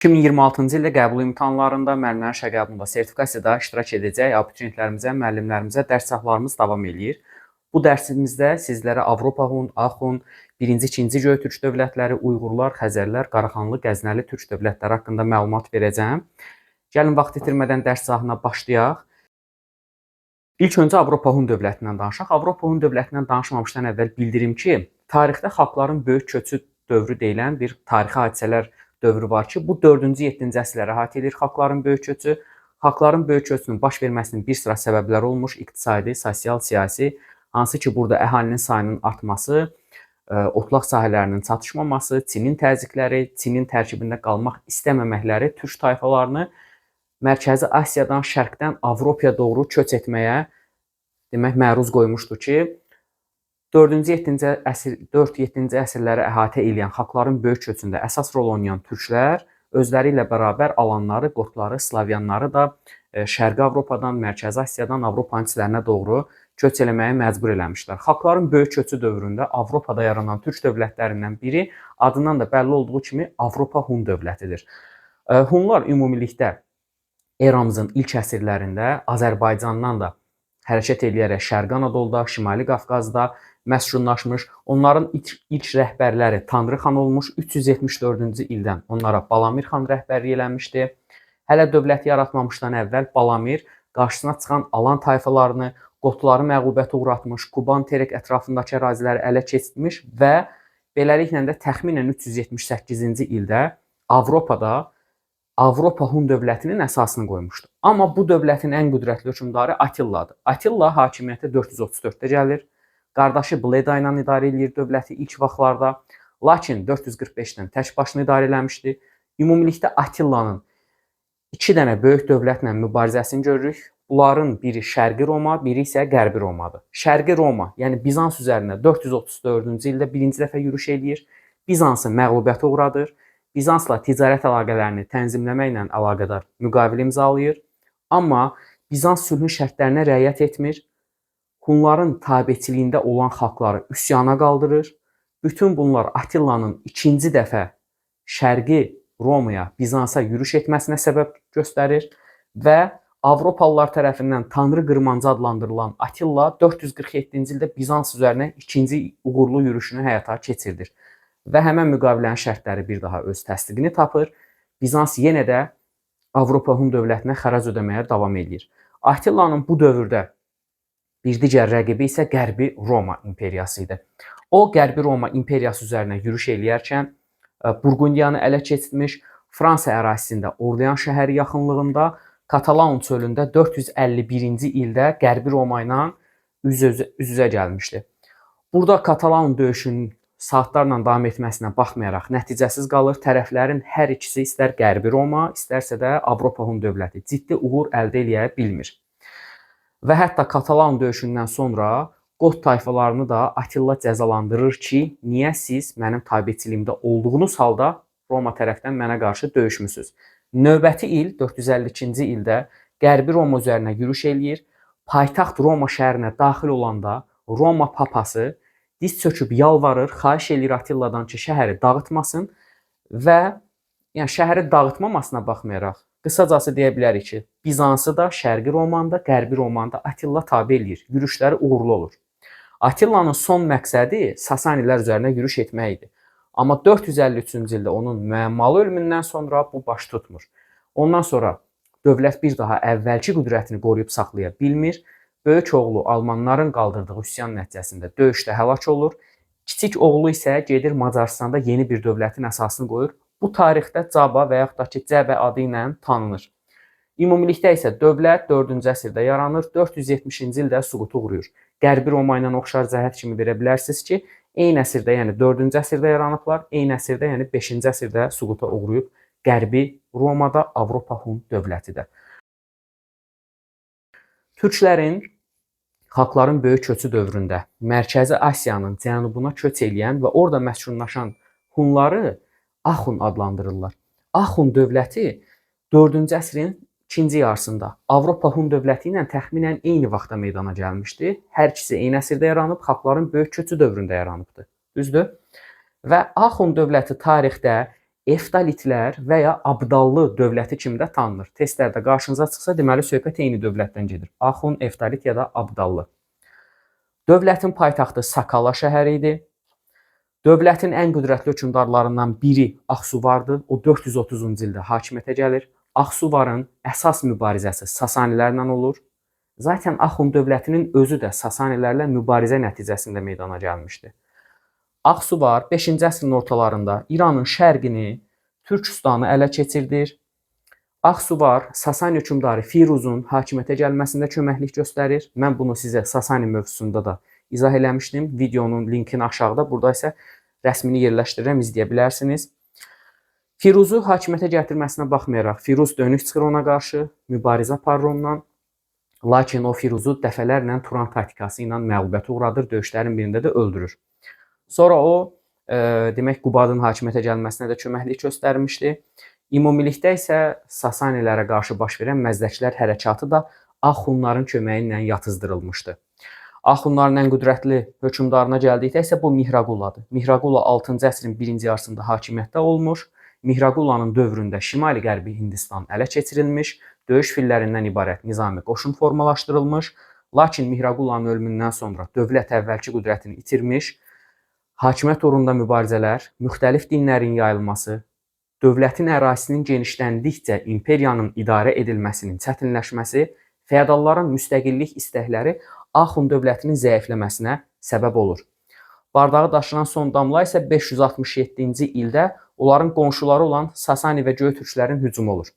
2026-cı ildə qəbul imtahanlarında, müəllimlərin şəqabında, sertifikasiyada iştirak edəcək abituriyentlərimizə, müəllimlərimizə dərs sahlarımız davam eləyir. Bu dərsimizdə sizlərə Avropa Hun, Axun, 1-ci, 2-ci Göy Türk dövlətləri, Uyğurlar, Xəzərlər, Qaraxanlı, Qəznəli Türk dövlətləri haqqında məlumat verəcəm. Gəlin vaxt itirmədən dərs sahına başlayaq. İlk öncə Avropa Hun dövlətindən danışaq. Avropa Hun dövlətindən danışmamışdan əvvəl bildirim ki, tarixdə xalqların böyük köçü dövrü deyilən bir tarixi hadisələr dövrü var ki, bu 4-cü, 7-ci əsrləri əhatə edir xalqların böyük köçü. Xalqların böyük köçünün baş verməsinin bir sıra səbəbləri olmuş, iqtisadi, sosial, siyasi, hansı ki, burada əhalinin sayının artması, otlaq sahələrinin çatışmaması, Çinin təzyiqləri, Çinin tərkibində qalmaq istəməməkləri türk tayfalarını Mərkəzi Asiyadan, şərqdən Avropaya doğru köç etməyə demək məruz qoymuşdu ki, 4-7-ci əsrləri əhatə edən xalqların böyük köçündə əsas rol oynayan türklər özləri ilə bərabər alanları, qotları, slavyanları da Şərqi Avropadan, Mərkəzi Asiyadan Avropanın içlərinə doğru köç eləməyə məcbur eləmişlər. Xalqların böyük köçü dövründə Avropada yaranan türk dövlətlərindən biri adından da bəlli olduğu kimi Avropa Hun dövlətidir. Hunlar ümumilikdə eramızın ilk əsrlərində Azərbaycandan da hərəkət edərək Şərqi Anadoluda, Şimali Qafqazda məskunlaşmış. Onların ilk rəhbərləri Tanrı xan olmuş. 374-cü ildən onlara Balamir xan rəhbərlik eləmişdi. Hələ dövləti yaratmamışdan əvvəl Balamir qarşısına çıxan alan tayfalarını, qotları məğlubiyyətə uğratmış, Kuban, Terek ətrafındakı əraziləri ələ keçirmiş və beləliklə də təxminən 378-ci ildə Avropada Avropa Hun dövlətinin əsasını qoymuşdu. Amma bu dövlətin ən qüdrətli hökmdarı Atilladır. Atilla hakimiyyətə 434-də gəlir. Qardaşı Bleda ilə idarə edir dövləti ilk vaxtlarda. Lakin 445-dən tək başına idarə eləmişdi. Ümumilikdə Attillanın 2 dənə böyük dövlətlə mübarizəsini görürük. Bunların biri Şərqi Roma, biri isə Qərbi Romadır. Şərqi Roma, yəni Bizans üzərində 434-cü ildə birinci dəfə yürüş eləyir. Bizansı məğlubiyyətə uğradır. Bizansla ticarət əlaqələrini tənzimləməklə əlaqədar müqavilə imzalayır. Amma Bizans sülhün şərtlərinə riayət etmir. Hunların tabeçiliyində olan xalqları üsyana qaldırır. Bütün bunlar Attillanın ikinci dəfə Şərqi Romaya, Bizansa yürüş etməsinə səbəb göstərir və Avropalılar tərəfindən Tanrı qırmancı adlandırılan Attilla 447-ci ildə Bizans üzərinə ikinci uğurlu yürüşünü həyata keçirdir. Və həmən müqavilənin şərtləri bir daha öz təsdiqini tapır. Bizans yenə də Avropa Hun dövlətinə xərac ödəməyə davam edir. Attillanın bu dövrdə bir digər rəqibi isə Qərbi Roma imperiyası idi. O, Qərbi Roma imperiyası üzərinə yürüş eləyərkən Burqundiyanı ələ keçirmiş, Fransa ərazisində Orlean şəhəri yaxınlığında Katalaun çölündə 451-ci ildə Qərbi Roma ilə üz-üzə gəlmişdi. Burada Katalaun döyüşünün saatlarla davam etməsinə baxmayaraq nəticəsiz qalır. Tərəflərin hər ikisi istər Qərbi Roma, istərsə də Avropa Hun dövləti ciddi uğur əldə edə bilmir. Və hətta Katalaun döyüşündən sonra Qot tayfalarını da Attilla cəzalandırır ki, niyə siz mənim tabeçiliyimdə olduğunuz halda Roma tərəfdən mənə qarşı döyüşmüsünüz. Növbəti il 452-ci ildə Qərbi Roma üzərinə yürüş eləyir. Paytaxt Roma şəhərinə daxil olanda Roma papası diz çöküb yalvarır, xahiş eləyir Attilladan ki, şəhəri dağıtmasın və yəni şəhəri dağıtmamasına baxmayaraq qısacası deyə bilərik ki, Bizansı da Şərqi Romanda, Qərbi Romanda Attilla tabe eləyir. Yürüşləri uğurlu olur. Attillanın son məqsədi Sasanilər üzərinə yürüş etmək idi. Amma 453-cü ildə onun müəmmalı ölümündən sonra bu baş tutmur. Ondan sonra dövlət bir daha əvvəlki qüdrətini qoruyub saxlaya bilmir. Böyük oğlu Almanların qaldırdığı üsyan nəticəsində döyüşdə həlak olur. Kiçik oğlu isə gedir Macaristanda yeni bir dövlətin əsasını qoyur. Bu tarixdə Caba və yaxud da ki, Cəbə adı ilə tanınır. Ümumilikdə isə dövlət 4-cü əsrdə yaranır, 470-ci ildə süquta uğrayır. Qərbi Roma ilə oxşar cəhət kimi verə bilərsiniz ki, eyni əsrdə, yəni 4-cü əsrdə yaranıblar, eyni əsrdə, yəni 5-ci əsrdə süquta uğrayıb Qərbi Romada Avropa Hun dövlətidir. Türklərin xalqların böyük köçü dövründə Mərkəzi Asiyanın cənubuna köç eləyən və orada məskunlaşan Hunları Axun adlandırırlar. Axun dövləti 4-cü əsrin ikinci yarısında Avropa Hun dövləti ilə təxminən eyni vaxtda meydana gəlmişdi. Hər ikisi eyni əsrdə yaranıb, xalqların böyük köçü dövründə yaranıbdır. Düzdür? Və Axun dövləti tarixdə Eftalitlər və ya Abdallı dövləti kimi də tanınır. Testlərdə qarşınıza çıxsa, deməli söhbət eyni dövlətdən gedir. Axund, Eftalit ya da Abdallı. Dövlətin paytaxtı Sakala şəhəri idi. Dövlətin ən qüdrətli hökmdarlarından biri Axsuvardır. O 430-cu ildə hakimiyyətə gəlir. Axsuvarın əsas mübarizəsi Sasanilərlə olur. Zaten Axund dövlətinin özü də Sasanilərlə mübarizə nəticəsində meydana gəlmişdi. Axsuvar 5-ci əsrin ortalarında İranın şərqini, Türkistanı ələ keçirdir. Axsuvar Sasani hökmdarı Firuzun hakimiyyətə gəlməsində köməklik göstərir. Mən bunu sizə Sasani mövzusunda da izah eləmişdim. Videonun linkini aşağıda, burada isə rəsmini yerləşdirirəm, izləyə bilərsiniz. Firuzu hakimiyyətə gətirməsinə baxmayaraq, Firuz dönük çıxır ona qarşı, mübarizə aparır ondan. Lakin o Firuzu dəfələrlə Turan taktikası ilə məğlubiyyətə uğradır, döyüşlərin birində də öldürür. Sonra o, demək, Qubadın hakimiyyətə gəlməsinə də köməklik göstərmişdi. Ümumilikdə isə Sasanilərə qarşı baş verən Məzdəkilər hərəkatı da Axundların köməyi ilə yatızdırılmışdı. Axundların ən qüdrətli hökmdarına gəldikdə isə bu Mihraquladır. Mihraqula 6-cı əsrin birinci yarısında hakimiyyətdə olmuş. Mihraqulanın dövründə şimali-qərbi Hindistan ələ keçirilmiş, döyüş fillərindən ibarət nizami qoşun formalaşdırılmış. Lakin Mihraqulanın ölümündən sonra dövlət əvvəlki qüdrətini itirmiş, hakimiyyət uğrunda mübarizələr, müxtəlif dinlərin yayılması, dövlətin ərazisinin genişləndikcə imperiyanın idarə edilməsinin çətinləşməsi, feodalların müstəqillik istəkləri Axund dövlətinin zəifləməsinə səbəb olur. Bardağı daşıran son damla isə 567-ci ildə onların qonşuları olan Sasani və Göytürklərin hücumu olur.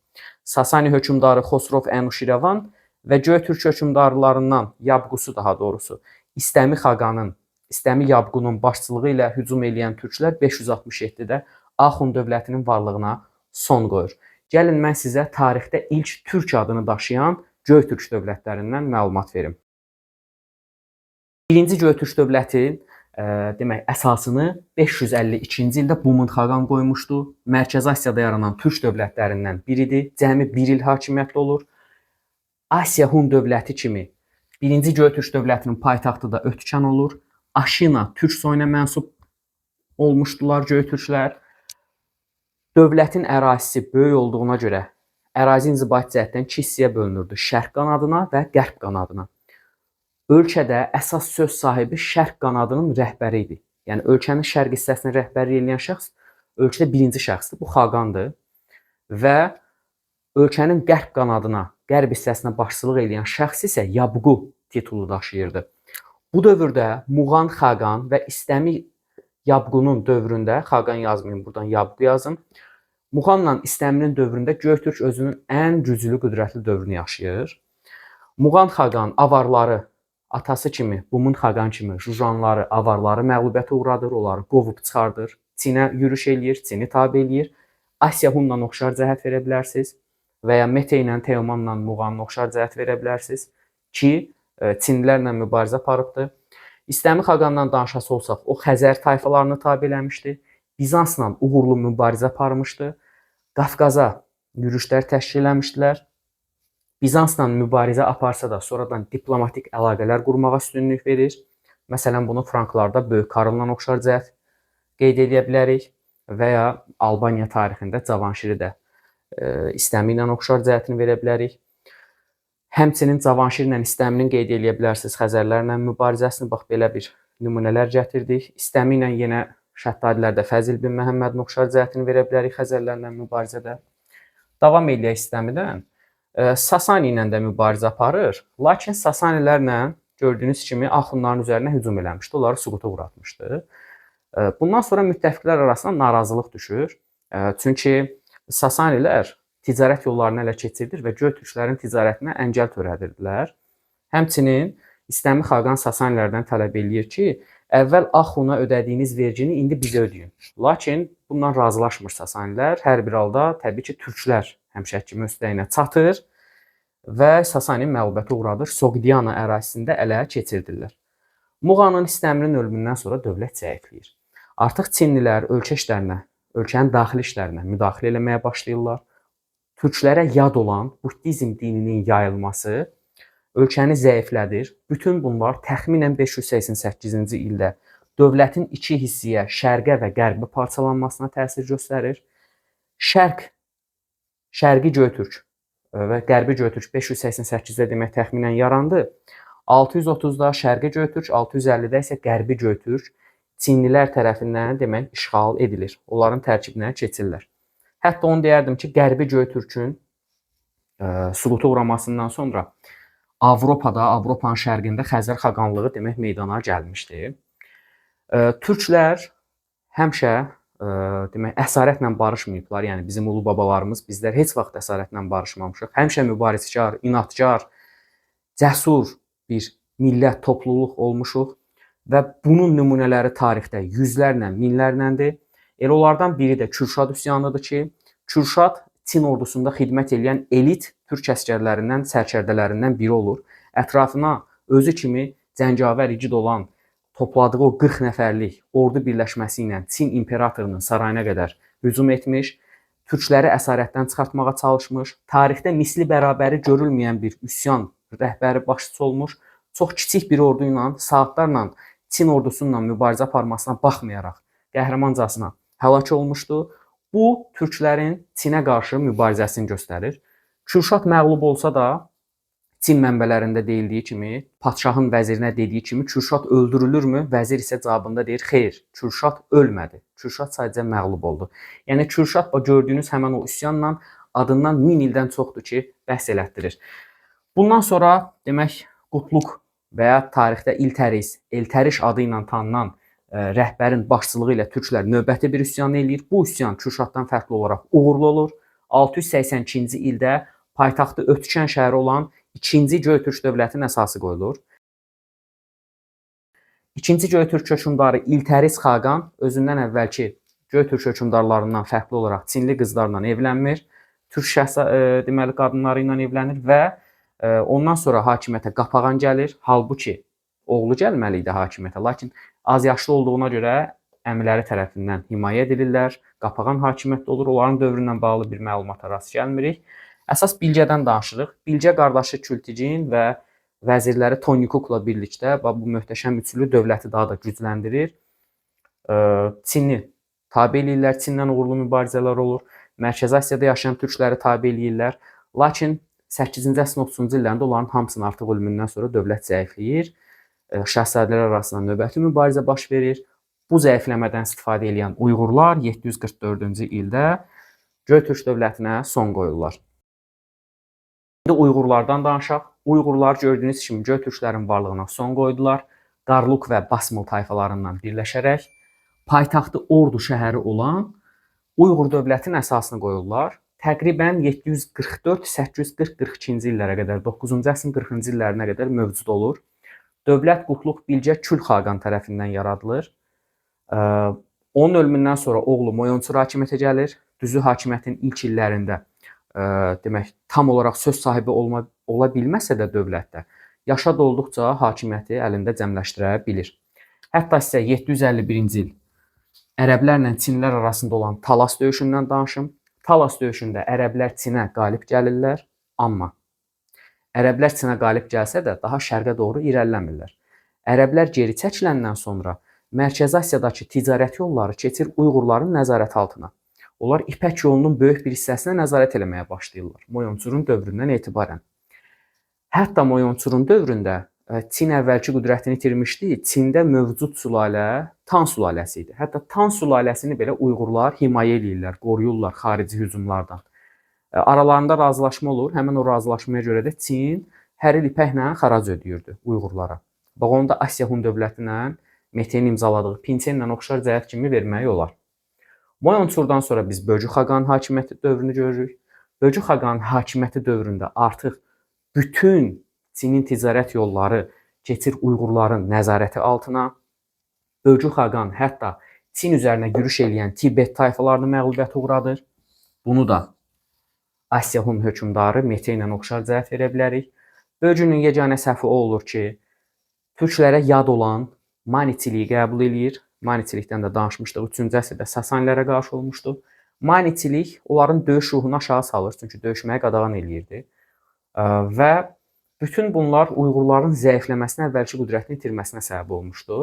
Sasani hökmdarı Xosrov Ənuşirvan və Göytürk hökmdarlarından Yabqusu, daha doğrusu İstəmi Xaqanın, İstəmi Yabqunun başçılığı ilə hücum edən türklər 567-də Axund dövlətinin varlığına son qoyur. Gəlin mən sizə tarixdə ilk türk adını daşıyan Göytürk dövlətlərindən məlumat verim. Birinci Göytürk dövləti demək əsasını 552-ci ildə Bumund Xaqan qoymuşdu. Mərkəzi Asiyada yaranan türk dövlətlərindən biridir. Cəmi 1 il hakimiyyətdə olur. Asiya Hun dövləti kimi birinci Göytürk dövlətinin paytaxtı da Ötkən olur. Aşina türk soyuna mənsub olmuşdular Göytürklər. Dövlətin ərazisi böyük olduğuna görə ərazi inzibati cəhətdən 2 hissəyə bölünürdü: şərq qanadına və qərb qanadına. Ölkədə əsas söz sahibi şərq qanadının rəhbəri idi. Yəni ölkənin şərq hissəsini rəhbərlik edən şəxs ölkədə birinci şəxsdir, bu Xaqandır. Və ölkənin qərb qanadına, qərb hissəsinə başçılıq edən şəxs isə Yabqu titulu daşıyırdı. Bu dövrdə Muğan Xaqan və İstəmi Yabqunun dövründə, Xaqan yazmayın, buradan Yabqu yazın. Muğanla İstəminin dövründə Göytürk özünün ən güclü, qüdrətli dövrünü yaşayır. Muğan Xaqan avarları, atası kimi, Bumund Xaqan kimi Jujanları, avarları məğlubiyyətə uğradır, onları qovub çıxardır. Çinə yürüş eləyir, Çini tabe eləyir. Asiya Hunla oxşar cəhət verə bilərsiniz və ya Mete ilə Teomanla Muğanla oxşar cəhət verə bilərsiniz ki, Çinlilərlə mübarizə aparıbdır. İstəmi Xaqandan danışası olsaq, o Xəzər tayfalarını tabe eləmişdi. Bizansla uğurlu mübarizə aparmışdı. Qafqaza yürüşlər təşkil eləmişdilər. Bizansla mübarizə aparsa da sonradan diplomatik əlaqələr qurmağa üstünlük verir. Məsələn, bunu Franklarda Böyük Karlla oxşar cəhət qeyd edə bilərik və ya Albaniya tarixində Cavanşiri də İstəmi ilə oxşar cəhətini verə bilərik. Həmçinin Cavanşirlə İstəminin qeyd edə bilərsiniz Xəzərlərlə mübarizəsini. Bax, belə bir nümunələr gətirdik. İstəmi ilə yenə Şəddadilərdə Fəzil bin Məhəmmədin oxşar cəhətini verə bilərik Xəzərlərlə mübarizədə. Davam eləyək İstəmidən. Sasani ilə də mübarizə aparır. Lakin Sasanilərlə gördüyünüz kimi Axundların üzərinə hücum eləmişdi. Onları süquta uğratmışdı. Bundan sonra müttəfiqlər arasında narazılıq düşür. Çünki Sasanilər ticarət yollarını ələ keçirdir və Göytürklərin ticarətinə əngəl törədirdilər. Həmçinin İstəmi Xaqan Sasanilərdən tələb eləyir ki, əvvəl Axuna ödədiyiniz vergini indi bizə ödəyin. Lakin bundan razılaşmır Sasanilər. Hər bir halda təbii ki, türklər həmişəki mövqeyinə çatır və Sasani məğlubiyyətə uğradır. Soqdiana ərazisində ələ keçirdirlər. Muğanın İstəminin ölümündən sonra dövlət zəifləyir. Artıq Çinlilər ölkə işlərinə, ölkənin daxili işlərinə müdaxilə eləməyə başlayırlar. Türklərə yad olan Buddizm dininin yayılması ölkəni zəiflədir. Bütün bunlar təxminən 588-ci ildə dövlətin iki hissəyə, şərqə və qərbə parçalanmasına təsir göstərir. Şərqi Göytürk və Qərbi Göytürk 588-də demək təxminən yarandı. 630-da Şərqi Göytürk, 650-də isə Qərbi Göytürk Çinlilər tərəfindən demək işğal edilir. Onların tərkibinə keçirlər. Hətta onu deyərdim ki, Qərbi Göytürkün süquta uğramasından sonra Avropada, Avropanın şərqində Xəzər xaqanlığı demək meydana gəlmişdi. Türklər həmişə demək əsarətlə barışmayıblar. Yəni bizim ulu babalarımız, bizlər heç vaxt əsarətlə barışmamışıq. Həmişə mübarizkar, inadkar, cəsur bir millət, topluluq olmuşuq və bunun nümunələri tarixdə yüzlərlə, minlərləndir. Elə onlardan biri də Kürşad üsyanıdır ki, Kürşad Çin ordusunda xidmət edən elit türk əsgərlərindən, sərkərdələrindən biri olur. Ətrafına özü kimi cəngavər igid olan topladığı o 40 nəfərlik ordu birləşməsi ilə Çin imperatorunun sarayına qədər hücum etmiş, türkləri əsarətdən çıxartmağa çalışmış, tarixdə misli bərabəri görülməyən bir üsyan rəhbəri başçısı olmuş, çox kiçik bir ordu ilə saatlarla Çin ordusununla mübarizə aparmasına baxmayaraq qəhrəmancasına həlak olmuşdu. Bu, türklərin Çinə qarşı mübarizəsini göstərir. Kürşad məğlub olsa da, Çin mənbələrində deyildiyi kimi, padşahın vəzirinə dediyi kimi Kürşad öldürülürmü? Vəzir isə cavabında deyir, xeyr, Kürşad ölmədi. Kürşad sadəcə məğlub oldu. Yəni Kürşad gördüyünüz həmən o üsyanla adından 1000 ildən çoxdur ki, bəhs elətdirir. Bundan sonra demək Qutluq və ya tarixdə İltəriş adı ilə tanınan rəhbərin başçılığı ilə türklər növbəti bir üsyan eləyir. Bu üsyan Kürşaddan fərqli olaraq uğurlu olur. 682-ci ildə paytaxtı Ötkən şəhəri olan 2-ci Göytürk dövlətinin əsası qoyulur. 2-ci Göytürk hökmdarı İltəris xaqan özündən əvvəlki Göytürk hökmdarlarından fərqli olaraq Çinli qızlarla evlənmir. Türk deməli qadınları ilə evlənir və ondan sonra hakimiyyətə Qapağan gəlir. Halbuki oğlu gəlməli idi hakimiyyətə, lakin az yaşlı olduğuna görə əmiləri tərəfindən himayə edilirlər. Qapağan hakimiyyətdə olur. Onların dövründən bağlı bir məlumata rast gəlmirik. Əsas Bilgədən danışırıq. Bilgə qardaşı Kültigin və vəzirləri Tonyukukla birlikdə bu möhtəşəm üçlü dövləti daha da gücləndirir. Çini tabe eləyirlər. Çinlə uğurlu mübarizələr olur. Mərkəzi Asiyada yaşayan türkləri tabe eləyirlər. Lakin 8-ci əsrin 30-cu illərində onların hamısının artıq ölümündən sonra dövlət zəifləyir. Şahzadələr arasında növbəti mübarizə baş verir. Bu zəifləmədən istifadə edən Uyğurlar 744-cü ildə Göytürk dövlətinə son qoyurlar. İndi Uyğurlardan danışaq. Uyğurlar gördüyünüz kimi Göytürklərin varlığına son qoydular. Qarluq və Basmıl tayfalarından birləşərək paytaxtı Ordu şəhəri olan Uyğur dövlətinin əsasını qoyurlar. Təqribən 744-840-42-ci illərə qədər, 9-cu əsrin 40-cı illərinə qədər mövcud olur. Dövlət Qutluq Bilgə Kül xaqan tərəfindən yaradılır. Onun ölümündən sonra oğlu Moyonçur hakimiyyətə gəlir. Düzü hakimiyyətin ilk illərində demək tam olaraq söz sahibi ola bilməsə də dövlətdə yaşad olduqca hakimiyyəti əlində cəmləşdirə bilir. Hətta sizə 751-ci il ərəblərlə Çinlilər arasında olan Talas döyüşündən danışım. Talas döyüşündə ərəblər Çinə qalib gəlirlər, amma ərəblər Çinə qalib gəlsə də daha şərqə doğru irəliləmirlər. Ərəblər geri çəkiləndən sonra Mərkəzi Asiyadakı ticarət yolları keçir Uyğurların nəzarəti altına. Onlar İpək yolunun böyük bir hissəsinə nəzarət eləməyə başlayırlar Moyonçurun dövründən etibarən. Hətta Moyonçurun dövründə Çin əvvəlki qüdrətini itirmişdi. Çində mövcud sülalə Tan sülaləsi idi. Hətta Tan sülələsini belə Uyğurlar himayə eləyirlər, qoruyurlar xarici hücumlardan. Aralarında razılaşma olur. Həmin o razılaşmaya görə də Çin hər il ipəklə xərac ödəyirdi Uyğurlara. Bax onu da Asiya Hun dövlətinə Meteyin imzaladığı Pinçenlə oxşar cəhət kimi vermək olar. Moyonçurdan sonra biz Böcü xaqanın hakimiyyəti dövrünü görürük. Böcü xaqanın hakimiyyəti dövründə artıq bütün Çinin ticarət yolları keçir Uyğurların nəzarəti altına. Böcü xaqan hətta Çin üzərinə yürüş eləyən Tibet tayfalarını məğlubiyyətə uğradır. Bunu da Asiya Hun hökmdarı Mete ilə oxşar cəhət verə bilərik. Böcünün yeganə səhvi o olur ki, türklərə yad olan Manitiliyi qəbul eləyir. Manitilikdən də danışmışdıq. 3-cü əsrdə Sasanilərə qarşı olmuşdu. Manitilik onların döyüş ruhunu aşağı salır, çünki döyüşməyə qadağan eləyirdi. Və bütün bunlar Uyğurların zəifləməsinə, əvvəlki qüdrətini itirməsinə səbəb olmuşdu.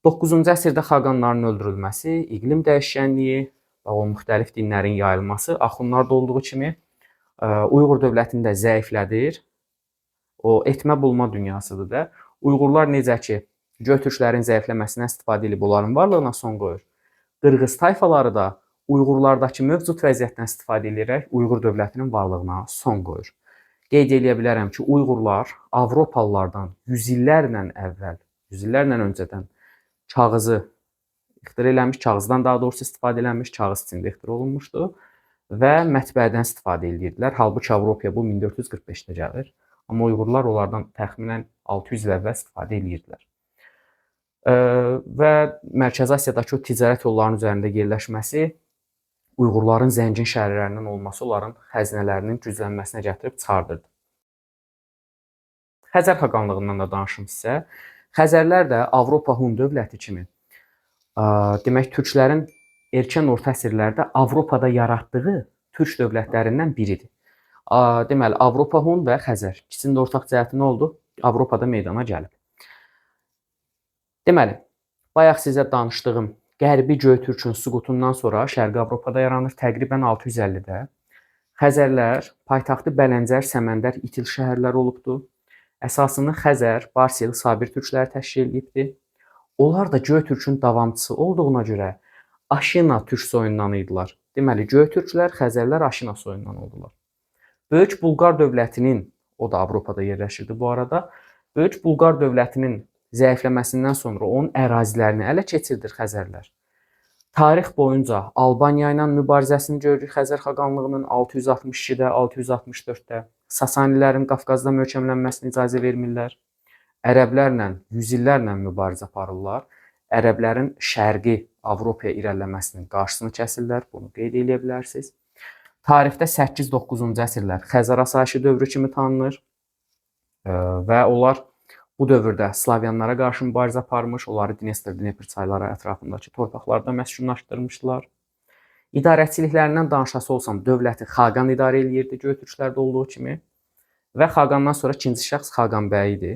9-cu əsrdə xaqanların öldürülməsi, iqlim dəyişkənliyi, o müxtəlif dinlərin yayılması axunlarda olduğu kimi Uyğur dövlətini də zəiflədir. O etmə bulma dünyasıdır da. Uyğurlar necə ki Göytürklərin zəifləməsindən istifadə edib onların varlığına son qoyur. Qırğız tayfaları da Uyğurlardakı mövcud vəziyyətdən istifadə edərək Uyğur dövlətinin varlığına son qoyur. Qeyd edə bilərəm ki, Uyğurlar Avropalılardan yüz illərlə əvvəl, yüz illərlə öncədən kağızı ixtira eləmiş, kağızdan daha doğrusu istifadə eləmiş, kağız içində ixtira olunmuşdu və mətbəədən istifadə edirdilər. Halbuki Avropaya bu 1445-də gəlir. Amma Uyğurlar onlardan təxminən 600 il əvvəl istifadə edirdilər. Və Mərkəzi Asiyadakı o ticarət yollarının üzərində yerləşməsi Uyğurların zəngin şəhərlərindən olması onların xəzinələrinin güclənməsinə gətirib çıxardırdı. Xəzər xaqanlığından da danışım sizə. Xəzərlər də Avropa Hun dövləti kimi demək türklərin erkən orta əsrlərdə Avropada yaratdığı türk dövlətlərindən biridir. Deməli Avropa Hun və Xəzər ikisinin də ortaq cəhəti nə oldu? Avropada meydana gəlib. Deməli, bayaq sizə danışdığım Qərbi Göytürkün süqutundan sonra Şərqi Avropada yaranır təqribən 650-də. Xəzərlər paytaxtı Bələncər, Səməndər, İtil şəhərləri olubdu. Əsasını Xəzər, Barseli, Sabir türkləri təşkil edibdi. Onlar da Göytürkün davamçısı olduğuna görə Aşina türk soyundan idilər. Deməli, Göytürklər, Xəzərlər Aşina soyundan oldular. Böyük Bulqar dövlətinin, o da Avropada yerləşirdi bu arada, Böyük Bulqar dövlətinin zəifləməsindən sonra onun ərazilərini ələ keçirdir Xəzərlər. Tarix boyunca Albaniya ilə mübarizəsini görürük Xəzər xaqanlığının 662-də, 664-də. Sasanilərin Qafqazda möhkəmlənməsinə icazə vermirlər. Ərəblərlə yüz illərlə mübarizə aparırlar. Ərəblərin şərqi Avropaya irəliləməsinin qarşısını kəsirlər. Bunu qeyd edə bilərsiniz. Tarixdə 8-9-cu əsrlər Xəzər asayişi dövrü kimi tanınır və onlar bu dövrdə Slavyanlara qarşı mübarizə aparmış, onları Dnestr-Dnepr çayları ətrafındakı torpaqlarda məskunlaşdırmışdılar. İdarəçiliklərindən danışası olsam, dövləti Xaqan idarə edirdi Göytürklərdə olduğu kimi və Xaqandan sonra ikinci şəxs Xaqan bəy idi.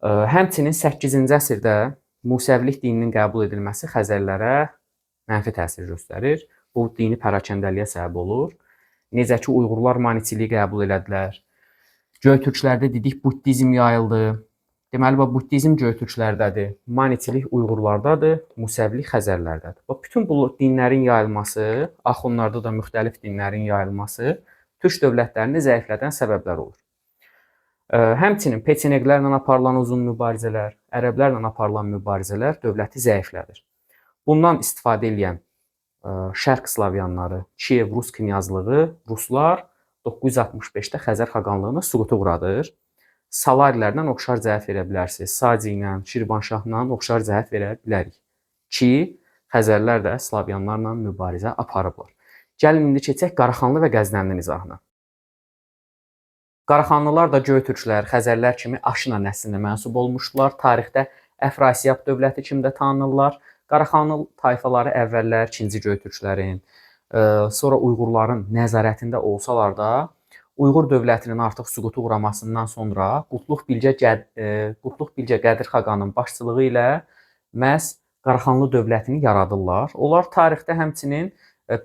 Həmçinin 8-ci əsrdə Musəvilik dininin qəbul edilməsi Xəzərlərə mənfi təsir göstərir. Bu dini pərakəndəliyə səbəb olur. Necə ki, Uyğurlar maniçiliyi qəbul elədilər. Göytürklərdə dedik, buddizm yayıldı. Deməli, buddizm Göytürklərdədir, maniçilik Uyğurlardadır, Musəvilik Xəzərlərdədir. Bütün bu dinlərin yayılması, axunlarda da müxtəlif dinlərin yayılması türk dövlətlərini zəiflədən səbəblər olur. Həmçinin Peçeneqlərlə aparılan uzun mübarizələr, ərəblərlə aparılan mübarizələr dövləti zəiflədir. Bundan istifadə edən Şərq Slavyanları, Kiyev Rus knyazlığı, Ruslar 965-də Xəzər xaqanlığına süquta uğradır. Salarilərlə oxşar cəhət verə bilərsiniz. Saci ilə, Şirvanşahla oxşar cəhət verə bilərik ki, Xəzərlər də Slavyanlarla mübarizə aparıblar. Gəlin indi keçək Qaraxanlı və Qəznənli nizahına. Qaraxanlılar da Göytürklər, Xəzərlər kimi Aşina nəslinə mənsub olmuşdular. Tarixdə Əfrasiyab dövləti kimi də tanınırlar. Qaraxanlı tayfaları əvvəllər ikinci Göytürklərin, sonra Uyğurların nəzarətində olsalar da, Uyğur dövlətinin artıq süquta uğramasından sonra Qutluq Bilgə Qədir xaqanın başçılığı ilə məhz Qaraxanlı dövlətini yaradırlar. Onlar tarixdə həmçinin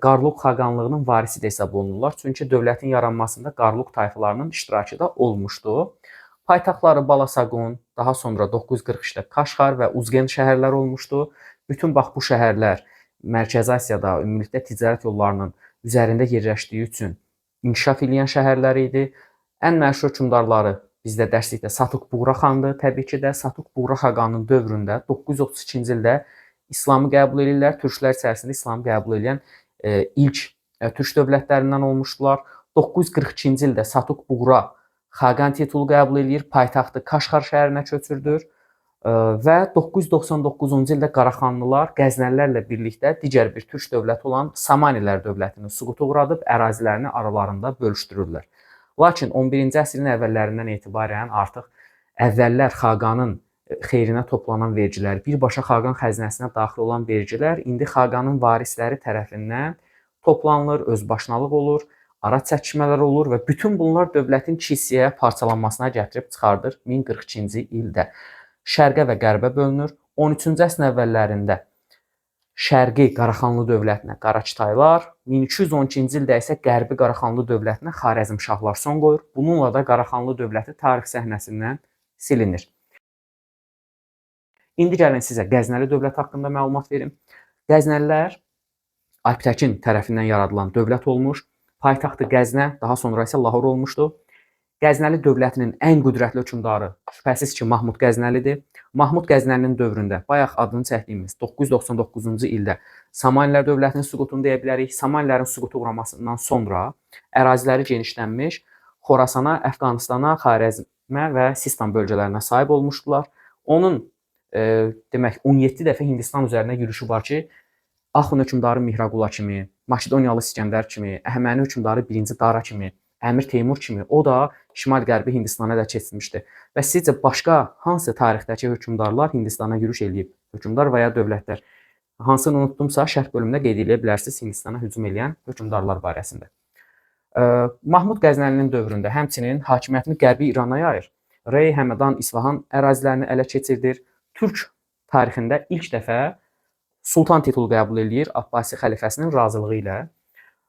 Qarluq xaqanlığının varisi də hesab olunurlar. Çünki dövlətin yaranmasında Qarluq tayfalarının iştirakı da olmuşdu. Paytaxtları Balasaqun, daha sonra 943-də Kaşgar və Uzgen şəhərləri olmuşdu. Bütün bax bu şəhərlər Mərkəzi Asiyada ümumilikdə ticarət yollarının üzərində yerləşdiyi üçün inkişaf edən şəhərləri idi. Ən məşhur hökmdarları bizdə dərslikdə Satuq Buğra xandır. Təbii ki də Satuq Buğra xaqanın dövründə 932-ci ildə İslamı qəbul edirlər. Türklər içərisində İslamı qəbul edən ilk türk dövlətlərindən olmuşdular. 942-ci ildə Satuq Buğra xaqan titulu qəbul edir, paytaxtı Kaşgar şəhərinə köçürdür və 999-cu ildə Qaraxanlılar Qəznəlilərlə birlikdə digər bir türk dövləti olan Samanilər dövlətini süquta uğradıb ərazilərini aralarında bölüşdürürlər. Lakin 11-ci əsrin əvvəllərindən etibarən artıq əvvəllər xaqanın xeyrinə toplanan vergilər, birbaşa xaqan xəzinəsinə daxil olan vergilər indi xaqanın varisləri tərəfindən toplanılır, özbaşınalıq olur, ara çəkişmələr olur və bütün bunlar dövlətin iki hissəyə parçalanmasına gətirib çıxardır 1042-ci ildə. Şərqə və qərbə bölünür. 13-cü əsrin əvvəllərində Şərqi Qaraxanlı dövlətinə Qaraçıtaylar, 1212-ci ildə isə Qərbi Qaraxanlı dövlətinə Xarəzmşahlar son qoyur. Bununla da Qaraxanlı dövləti tarix səhnəsindən silinir. İndi gəlin sizə Qəznəli dövlət haqqında məlumat verim. Qəznəlilər Alptəkin tərəfindən yaradılan dövlət olmuş. Paytaxtı Qəznə, daha sonra isə Lahor olmuşdu. Qəznəli dövlətinin ən qüdrətli hökmdarı şübhəsiz ki, Mahmud Qəznəlidir. Mahmud Qəznəlinin dövründə bayaq adını çəkdiyimiz 999-cu ildə Samanilər dövlətinin süqutunu deyə bilərik. Samanilərin süquta uğramasından sonra əraziləri genişlənmiş, Xorasana, Əfqanistana, Xarəzmə və Sistan bölgələrinə sahib olmuşdular. Onun demək 17 dəfə Hindistan üzərinə yürüşü var ki, Axun hökmdarı Mihraqula kimi, Makedoniyalı İskəndər kimi, Əhəməni hökmdarı 1-ci Dara kimi, Əmir Teymur kimi o da şimal-qərbi Hindistana da keçmişdi. Və sizcə başqa hansı tarixdəki hökmdarlar Hindistana yürüş eləyib? Hökmdar və ya dövlətlər. Hansını unutdumsa şərh bölümündə qeyd edə bilərsiniz Hindistana hücum edən hökmdarlar barəsində. Mahmud Qəznəlinin dövründə həmçinin hakimiyyətini Qərbi İrana yayır. Rey, Həmədan, İsfahan ərazilərini ələ keçirdir. Türk tarixində ilk dəfə sultan titulu qəbul eləyir Abbasi xəlifəsinin razılığı ilə.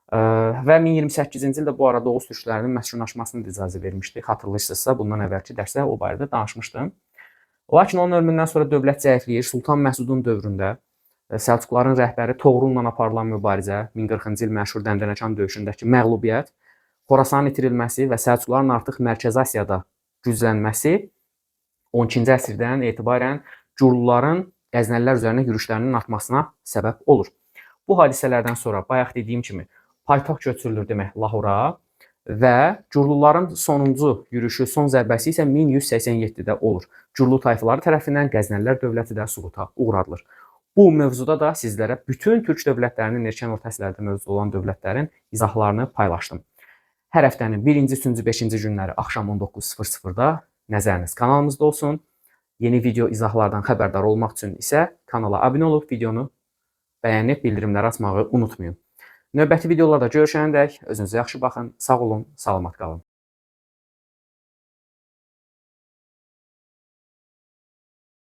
Və 1028-ci ildə bu arada Oğuz türklərinin məskunlaşmasını da icazə vermişdi. Xatırlayırsınızsa, bundan əvvəlki dərsdə o barədə danışmışdım. Lakin onun ölümündən sonra dövlət zəifləyir. Sultan Məsudun dövründə Səlcuqların rəhbəri Toğrul'la aparılan mübarizə, 1040-cı il məşhur Dəndənəkan döyüşündəki məğlubiyyət, Xorasanın itirilməsi və Səlcuqların artıq Mərkəzi Asiyada güclənməsi 12-ci əsrdən etibarən Curluların Qəznəlilər üzərinə yürüşlərinin artmasına səbəb olur. Bu hadisələrdən sonra bayaq dediyim kimi paytaxt götürülür demək Lahora və Curluların sonuncu yürüşü, son zərbəsi isə 1187-də olur. Curlu tayfaları tərəfindən Qəznəlilər dövləti də süquta uğradılır. Bu mövzuda da sizlərə bütün türk dövlətlərinin erkən orta əsrlərdə mövcud olan dövlətlərin izahlarını paylaşdım. Hər həftənin 1-ci, 3-cü, 5-ci günləri axşam 19:00-da nəzəriniz kanalımızda olsun. Yeni video izahlardan xəbərdar olmaq üçün isə kanala abunə olub videonu bəyənib bildirimləri açmağı unutmayın. Növbəti videolarda görüşənədək özünüzə yaxşı baxın, sağ olun, salamat qalın.